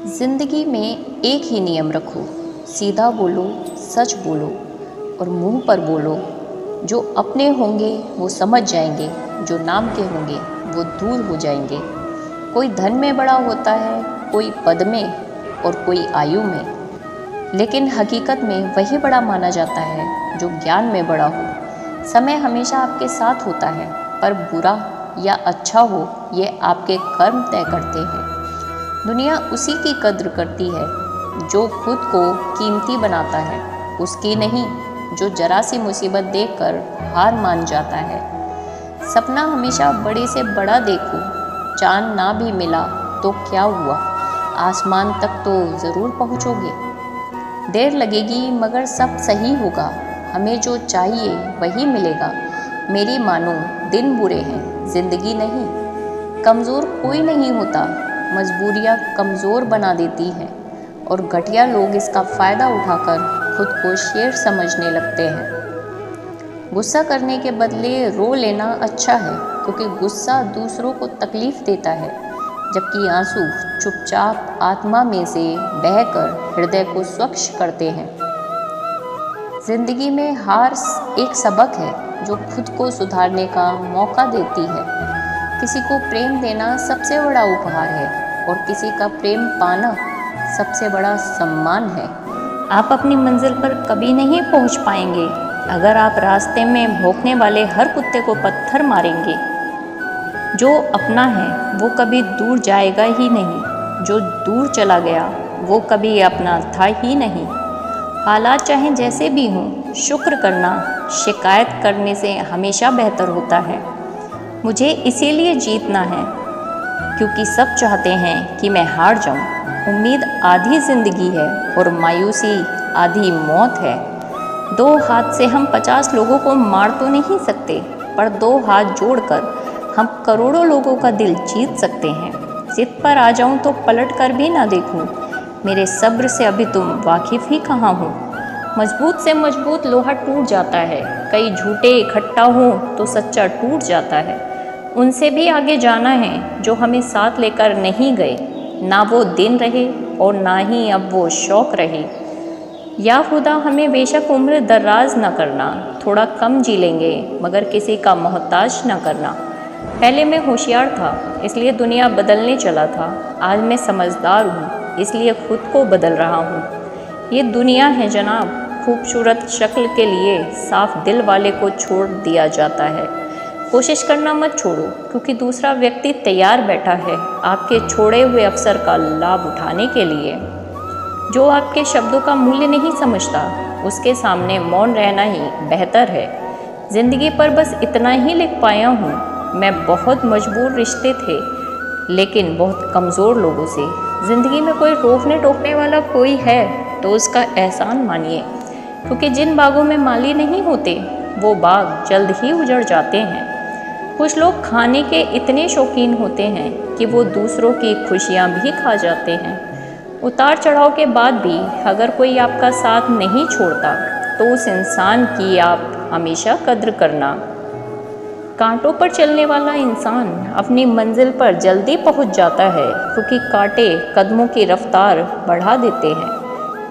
जिंदगी में एक ही नियम रखो, सीधा बोलो, सच बोलो और मुंह पर बोलो। जो अपने होंगे वो समझ जाएंगे, जो नाम के होंगे वो दूर हो जाएंगे। कोई धन में बड़ा होता है, कोई पद में और कोई आयु में, लेकिन हकीकत में वही बड़ा माना जाता है जो ज्ञान में बड़ा हो। समय हमेशा आपके साथ होता है, पर बुरा या अच्छा हो ये आपके कर्म तय करते हैं। दुनिया उसी की कद्र करती है जो खुद को कीमती बनाता है, उसकी नहीं जो जरा सी मुसीबत देखकर हार मान जाता है। सपना हमेशा बड़े से बड़ा देखो, चांद ना भी मिला तो क्या हुआ, आसमान तक तो ज़रूर पहुँचोगे। देर लगेगी मगर सब सही होगा, हमें जो चाहिए वही मिलेगा। मेरी मानो दिन बुरे हैं, जिंदगी नहीं। कमज़ोर कोई नहीं होता, मजबूरियाँ कमज़ोर बना देती हैं और घटिया लोग इसका फ़ायदा उठाकर खुद को शेर समझने लगते हैं। गुस्सा करने के बदले रो लेना अच्छा है, क्योंकि गुस्सा दूसरों को तकलीफ़ देता है, जबकि आंसू चुपचाप आत्मा में से बहकर हृदय को स्वच्छ करते हैं। ज़िंदगी में हार एक सबक है जो खुद को सुधारने का मौका देती है। किसी को प्रेम देना सबसे बड़ा उपहार है और किसी का प्रेम पाना सबसे बड़ा सम्मान है। आप अपनी मंजिल पर कभी नहीं पहुंच पाएंगे अगर आप रास्ते में भौंकने वाले हर कुत्ते को पत्थर मारेंगे। जो अपना है वो कभी दूर जाएगा ही नहीं, जो दूर चला गया वो कभी अपना था ही नहीं। हालात चाहे जैसे भी हों, शुक्र करना शिकायत करने से हमेशा बेहतर होता है। मुझे इसीलिए जीतना है क्योंकि सब चाहते हैं कि मैं हार जाऊं। उम्मीद आधी ज़िंदगी है और मायूसी आधी मौत है। 2 हाथ से हम 50 लोगों को मार तो नहीं सकते, पर 2 हाथ जोड़कर हम करोड़ों लोगों का दिल जीत सकते हैं। जिद पर आ जाऊं तो पलट कर भी ना देखूं, मेरे सब्र से अभी तुम वाकिफ़ ही कहाँ हो। मजबूत से मजबूत लोहा टूट जाता है, कई झूठे इकट्ठा हों तो सच्चा टूट जाता है। उनसे भी आगे जाना है जो हमें साथ लेकर नहीं गए, ना वो दिन रहे और ना ही अब वो शौक़ रहे। या खुदा हमें बेशक उम्र दराज न करना, थोड़ा कम जी लेंगे मगर किसी का मोहताज न करना। पहले मैं होशियार था इसलिए दुनिया बदलने चला था, आज मैं समझदार हूँ इसलिए खुद को बदल रहा हूँ। ये दुनिया है जनाब, खूबसूरत शक्ल के लिए साफ दिल वाले को छोड़ दिया जाता है। कोशिश करना मत छोड़ो, क्योंकि दूसरा व्यक्ति तैयार बैठा है आपके छोड़े हुए अवसर का लाभ उठाने के लिए। जो आपके शब्दों का मूल्य नहीं समझता उसके सामने मौन रहना ही बेहतर है। ज़िंदगी पर बस इतना ही लिख पाया हूँ, मैं बहुत मजबूर रिश्ते थे लेकिन बहुत कमज़ोर लोगों से। ज़िंदगी में कोई रोकने टोकने वाला कोई है तो उसका एहसान मानिए, क्योंकि जिन बागों में माली नहीं होते वो बाग जल्द ही उजड़ जाते हैं। कुछ लोग खाने के इतने शौकीन होते हैं कि वो दूसरों की खुशियाँ भी खा जाते हैं। उतार चढ़ाव के बाद भी अगर कोई आपका साथ नहीं छोड़ता तो उस इंसान की आप हमेशा कद्र करना। कांटों पर चलने वाला इंसान अपनी मंजिल पर जल्दी पहुंच जाता है, क्योंकि कांटे कदमों की रफ्तार बढ़ा देते हैं।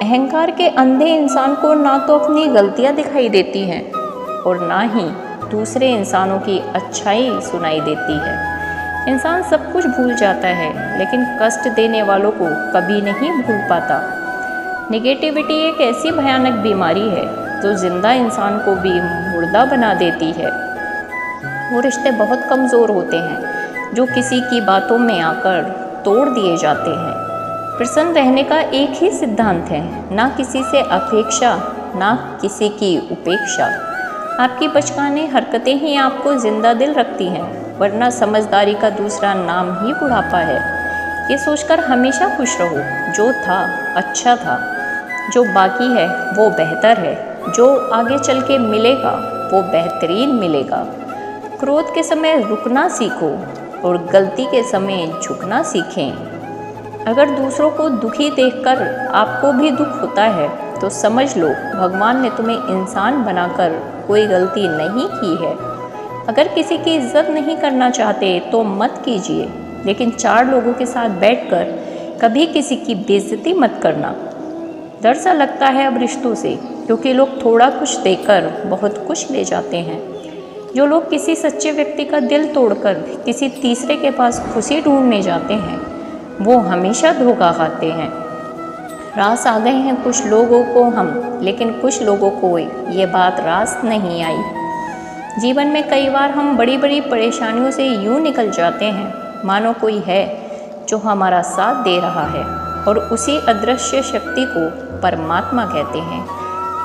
अहंकार के अंधे इंसान को ना तो अपनी गलतियां दिखाई देती हैं और ना ही दूसरे इंसानों की अच्छाई सुनाई देती है। इंसान सब कुछ भूल जाता है लेकिन कष्ट देने वालों को कभी नहीं भूल पाता। नेगेटिविटी एक ऐसी भयानक बीमारी है जो जिंदा इंसान को भी मुर्दा बना देती है। वो रिश्ते बहुत कमज़ोर होते हैं जो किसी की बातों में आकर तोड़ दिए जाते हैं। प्रसन्न रहने का एक ही सिद्धांत है, ना किसी से अपेक्षा ना किसी की उपेक्षा। आपकी बचकाने हरकतें ही आपको जिंदा दिल रखती हैं, वरना समझदारी का दूसरा नाम ही बुढ़ापा है। ये सोचकर हमेशा खुश रहो, जो था अच्छा था, जो बाकी है वो बेहतर है, जो आगे चल के मिलेगा वो बेहतरीन मिलेगा। क्रोध के समय रुकना सीखो और गलती के समय झुकना सीखें। अगर दूसरों को दुखी देखकर आपको भी दुख होता है तो समझ लो भगवान ने तुम्हें इंसान बनाकर कोई गलती नहीं की है। अगर किसी की इज्जत नहीं करना चाहते तो मत कीजिए, लेकिन 4 लोगों के साथ बैठकर कभी किसी की बेइज्जती मत करना। डर सा लगता है अब रिश्तों से, क्योंकि लोग थोड़ा कुछ देकर बहुत कुछ ले जाते हैं। जो लोग किसी सच्चे व्यक्ति का दिल तोड़कर किसी तीसरे के पास खुशी ढूंढने जाते हैं, वो हमेशा धोखा खाते हैं। रास आ गए हैं कुछ लोगों को हम, लेकिन कुछ लोगों को ये बात रास नहीं आई। जीवन में कई बार हम बड़ी बड़ी परेशानियों से यूं निकल जाते हैं मानो कोई है जो हमारा साथ दे रहा है, और उसी अदृश्य शक्ति को परमात्मा कहते हैं।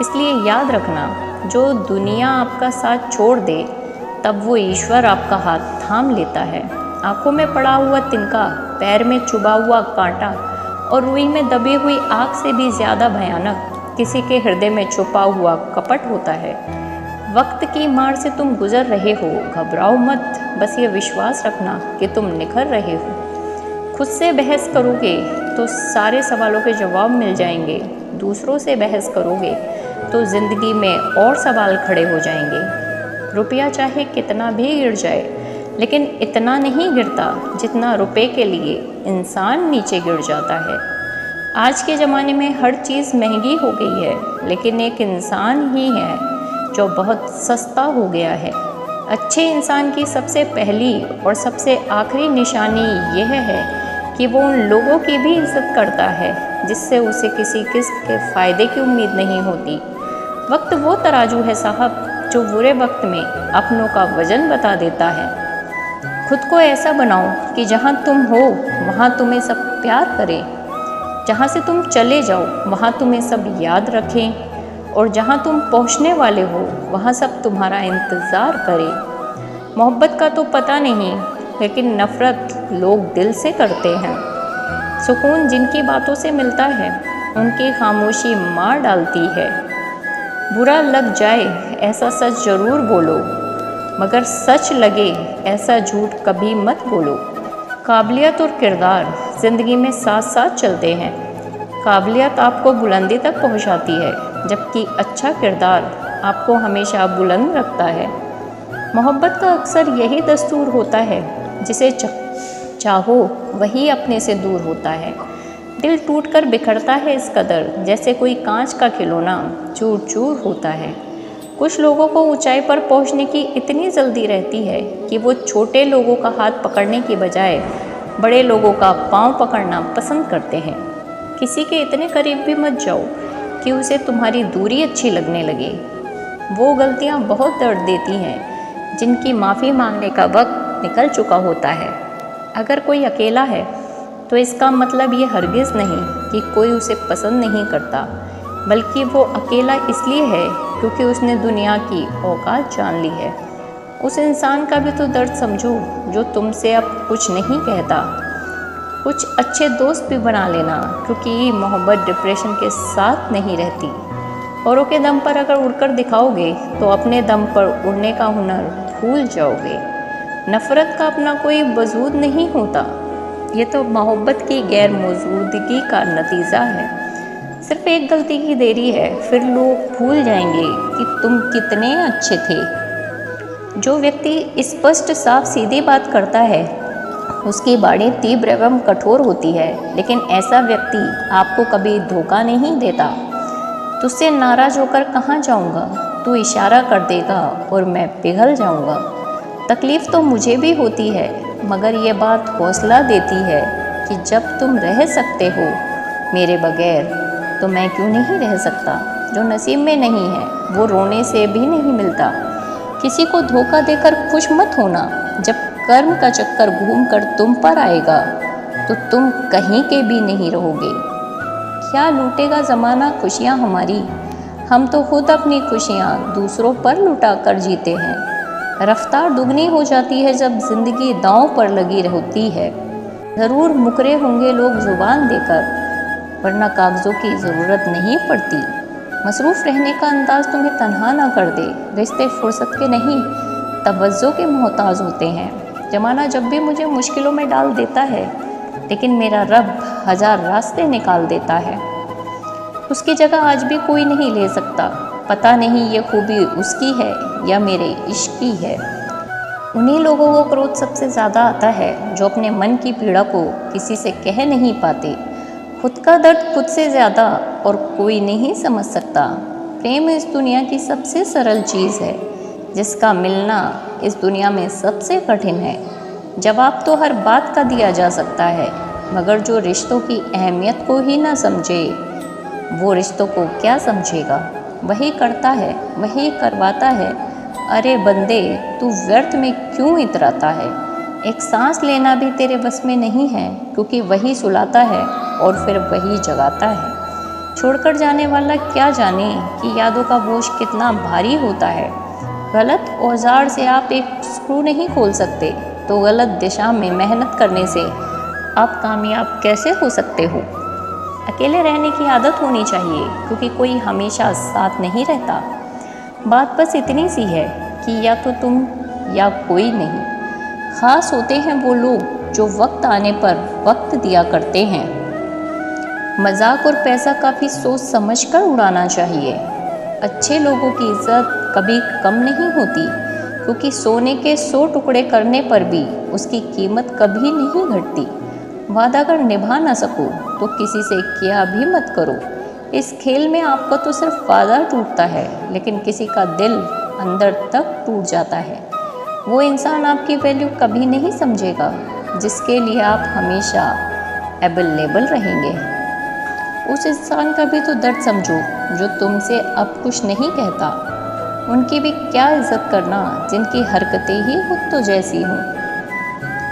इसलिए याद रखना, जो दुनिया आपका साथ छोड़ दे, तब वो ईश्वर आपका हाथ थाम लेता है। आंखों में पड़ा हुआ तिनका, पैर में चुभा हुआ कांटा और रुई में दबी हुई आग से भी ज़्यादा भयानक किसी के हृदय में छुपा हुआ कपट होता है। वक्त की मार से तुम गुजर रहे हो, घबराओ मत, बस ये विश्वास रखना कि तुम निखर रहे हो। खुद से बहस करोगे तो सारे सवालों के जवाब मिल जाएंगे, दूसरों से बहस करोगे तो ज़िंदगी में और सवाल खड़े हो जाएंगे। रुपया चाहे कितना भी गिर जाए, लेकिन इतना नहीं गिरता जितना रुपए के लिए इंसान नीचे गिर जाता है। आज के ज़माने में हर चीज़ महंगी हो गई है, लेकिन एक इंसान ही है जो बहुत सस्ता हो गया है। अच्छे इंसान की सबसे पहली और सबसे आखिरी निशानी यह है कि वो उन लोगों की भी इज्जत करता है जिससे उसे किसी किस्म के फ़ायदे की उम्मीद नहीं होती। वक्त वो तराजू है साहब, जो बुरे वक्त में अपनों का वजन बता देता है। खुद को ऐसा बनाओ कि जहाँ तुम हो वहाँ तुम्हें सब प्यार करें, जहाँ से तुम चले जाओ वहाँ तुम्हें सब याद रखें, और जहाँ तुम पहुँचने वाले हो वहाँ सब तुम्हारा इंतज़ार करें। मोहब्बत का तो पता नहीं, लेकिन नफ़रत लोग दिल से करते हैं। सुकून जिनकी बातों से मिलता है, उनकी खामोशी मार डालती है। बुरा लग जाए ऐसा सच ज़रूर बोलो, मगर सच लगे ऐसा झूठ कभी मत बोलो। काबिलियत और किरदार ज़िंदगी में साथ साथ चलते हैं। काबिलियत आपको बुलंदी तक पहुंचाती है, जबकि अच्छा किरदार आपको हमेशा बुलंद रखता है। मोहब्बत का अक्सर यही दस्तूर होता है, जिसे चाहो वही अपने से दूर होता है। दिल टूटकर बिखरता है इस कदर, जैसे कोई कांच का खिलौना चूर चूर होता है। कुछ लोगों को ऊंचाई पर पहुंचने की इतनी जल्दी रहती है कि वो छोटे लोगों का हाथ पकड़ने की बजाय बड़े लोगों का पांव पकड़ना पसंद करते हैं। किसी के इतने करीब भी मत जाओ कि उसे तुम्हारी दूरी अच्छी लगने लगे। वो गलतियां बहुत दर्द देती हैं जिनकी माफ़ी मांगने का वक्त निकल चुका होता है। अगर कोई अकेला है तो इसका मतलब ये हरगिज़ नहीं कि कोई उसे पसंद नहीं करता, बल्कि वो अकेला इसलिए है क्योंकि उसने दुनिया की औकात जान ली है। उस इंसान का भी तो दर्द समझो जो तुमसे अब कुछ नहीं कहता। कुछ अच्छे दोस्त भी बना लेना, क्योंकि मोहब्बत डिप्रेशन के साथ नहीं रहती। औरों के दम पर अगर उड़कर दिखाओगे तो अपने दम पर उड़ने का हुनर भूल जाओगे। नफ़रत का अपना कोई वजूद नहीं होता, ये तो मोहब्बत की गैर मौजूदगी का नतीजा है। सिर्फ एक गलती की देरी है, फिर लोग भूल जाएंगे कि तुम कितने अच्छे थे। जो व्यक्ति स्पष्ट साफ सीधी बात करता है उसकी बाणी तीव्र एवं कठोर होती है, लेकिन ऐसा व्यक्ति आपको कभी धोखा नहीं देता। तुझसे नाराज़ होकर कहाँ जाऊँगा, तू इशारा कर देगा और मैं पिघल जाऊँगा। तकलीफ़ तो मुझे भी होती है, मगर ये बात हौसला देती है कि जब तुम रह सकते हो मेरे बगैर, तो मैं क्यों नहीं रह सकता। जो नसीब में नहीं है वो रोने से भी नहीं मिलता। किसी को धोखा देकर खुश मत होना। जब कर्म का चक्कर घूमकर तुम पर आएगा तो तुम कहीं के भी नहीं रहोगे। क्या लूटेगा ज़माना खुशियाँ हमारी, हम तो खुद अपनी खुशियाँ दूसरों पर लुटा कर जीते हैं। रफ्तार दुगनी हो जाती है जब ज़िंदगी दांव पर लगी होती है। ज़रूर मुकरे होंगे लोग ज़ुबान देकर, वरना कागज़ों की ज़रूरत नहीं पड़ती। मसरूफ़ रहने का अंदाज़ तुम्हें तन्हा ना कर दे। रिश्ते फुर्सत के नहीं, तवज्जो के मोहताज होते हैं। ज़माना जब भी मुझे मुश्किलों में डाल देता है, लेकिन मेरा रब हज़ार रास्ते निकाल देता है। उसकी जगह आज भी कोई नहीं ले सकता। पता नहीं ये खूबी उसकी है या मेरे इश्क की है। उन्हीं लोगों को क्रोध सबसे ज़्यादा आता है जो अपने मन की पीड़ा को किसी से कह नहीं पाते। खुद का दर्द खुद से ज़्यादा और कोई नहीं समझ सकता। प्रेम इस दुनिया की सबसे सरल चीज़ है, जिसका मिलना इस दुनिया में सबसे कठिन है। जवाब तो हर बात का दिया जा सकता है, मगर जो रिश्तों की अहमियत को ही ना समझे, वो रिश्तों को क्या समझेगा। वही करता है, वही करवाता है। अरे बंदे, तू व्यर्थ में क्यों इतराता है। एक सांस लेना भी तेरे बस में नहीं है, क्योंकि वही सुलाता है और फिर वही जगाता है। छोड़कर जाने वाला क्या जाने कि यादों का बोझ कितना भारी होता है। गलत औजार से आप एक स्क्रू नहीं खोल सकते, तो गलत दिशा में मेहनत करने से आप कामयाब कैसे हो सकते हो। अकेले रहने की आदत होनी चाहिए, क्योंकि कोई हमेशा साथ नहीं रहता। बात बस इतनी सी है कि या तो तुम या कोई नहीं। ख़ास होते हैं वो लोग जो वक्त आने पर वक्त दिया करते हैं। मजाक और पैसा काफ़ी सोच समझ कर उड़ाना चाहिए। अच्छे लोगों की इज्जत कभी कम नहीं होती, क्योंकि सोने के 100 टुकड़े करने पर भी उसकी कीमत कभी नहीं घटती। वादा अगर निभा ना सको तो किसी से क्या भी मत करो। इस खेल में आपका तो सिर्फ वादा टूटता है, लेकिन किसी का दिल अंदर तक टूट जाता है। वो इंसान आपकी वैल्यू कभी नहीं समझेगा, जिसके लिए आप हमेशा अवेलेबल रहेंगे। उस इंसान का भी तो दर्द समझो जो तुमसे अब कुछ नहीं कहता। उनकी भी क्या इज्जत करना जिनकी हरकतें ही खुद तो जैसी हों।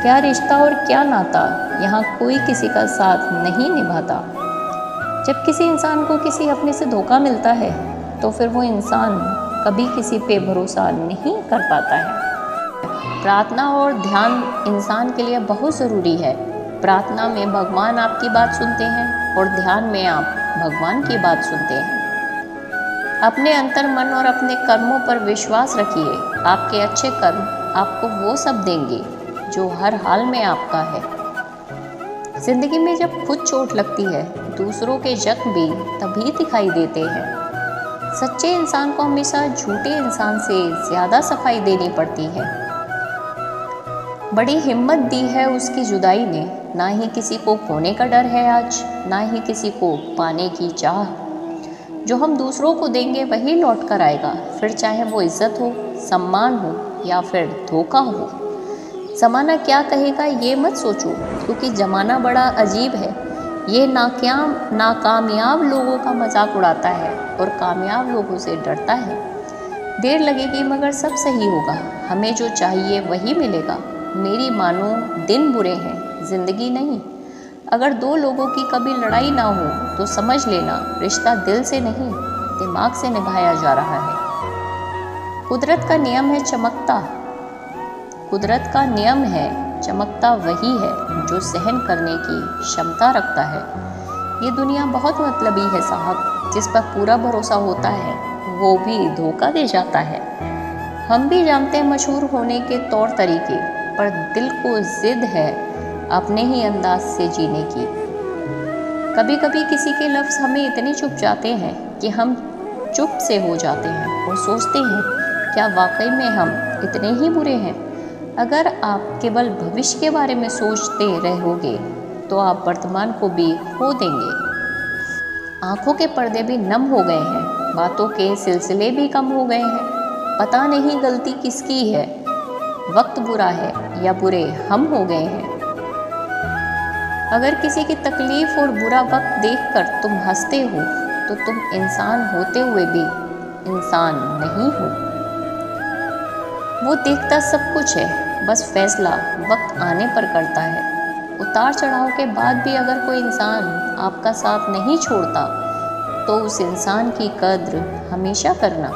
क्या रिश्ता और क्या नाता, यहाँ कोई किसी का साथ नहीं निभाता। जब किसी इंसान को किसी अपने से धोखा मिलता है, तो फिर वो इंसान कभी किसी पे भरोसा नहीं कर पाता है। प्रार्थना और ध्यान इंसान के लिए बहुत ज़रूरी है। प्रार्थना में भगवान आपकी बात सुनते हैं और ध्यान में आप भगवान की बात सुनते हैं। अपने अंतर मन और अपने कर्मों पर विश्वास रखिए। आपके अच्छे कर्म आपको वो सब देंगे जो हर हाल में आपका है। जिंदगी में जब खुद चोट लगती है, दूसरों के जख्म भी तभी दिखाई देते हैं। सच्चे इंसान को हमेशा झूठे इंसान से ज़्यादा सफाई देनी पड़ती है। बड़ी हिम्मत दी है उसकी जुदाई ने, ना ही किसी को खोने का डर है आज, ना ही किसी को पाने की चाह। जो हम दूसरों को देंगे वही लौट कर आएगा, फिर चाहे वो इज्जत हो, सम्मान हो या फिर धोखा हो। ज़माना क्या कहेगा ये मत सोचो, क्योंकि ज़माना बड़ा अजीब है। ये नाकामयाब लोगों का मजाक उड़ाता है और कामयाब लोगों से डरता है। देर लगेगी मगर सब सही होगा। हमें जो चाहिए वही मिलेगा। मेरी मानो दिन बुरे हैं, ज़िंदगी नहीं। अगर दो लोगों की कभी लड़ाई ना हो तो समझ लेना रिश्ता दिल से नहीं, दिमाग से निभाया जा रहा है। कुदरत का नियम है चमकता। कुदरत का नियम है चमकता वही है जो सहन करने की क्षमता रखता है। ये दुनिया बहुत मतलबी है साहब। जिस पर पूरा भरोसा होता है वो भी धोखा दे जाता है। हम भी जानते हैं मशहूर होने के तौर तरीके, पर दिल को जिद है अपने ही अंदाज से जीने की। कभी कभी किसी के लफ्ज़ हमें इतने चुभ जाते हैं कि हम चुप से हो जाते हैं और सोचते हैं क्या वाकई में हम इतने ही बुरे हैं। अगर आप केवल भविष्य के बारे में सोचते रहोगे तो आप वर्तमान को भी खो देंगे। आंखों के पर्दे भी नम हो गए हैं, बातों के सिलसिले भी कम हो गए हैं। पता नहीं गलती किसकी है, वक्त बुरा है या बुरे हम हो गए हैं। अगर किसी की तकलीफ और बुरा वक्त देखकर तुम हंसते हो तो तुम इंसान होते हुए भी इंसान नहीं हो। वो देखता सब कुछ है, बस फैसला वक्त आने पर करता है। उतार चढ़ाव के बाद भी अगर कोई इंसान आपका साथ नहीं छोड़ता तो उस इंसान की कद्र हमेशा करना।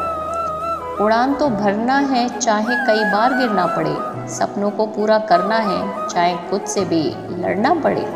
उड़ान तो भरना है चाहे कई बार गिरना पड़े, सपनों को पूरा करना है चाहे खुद से भी लड़ना पड़े।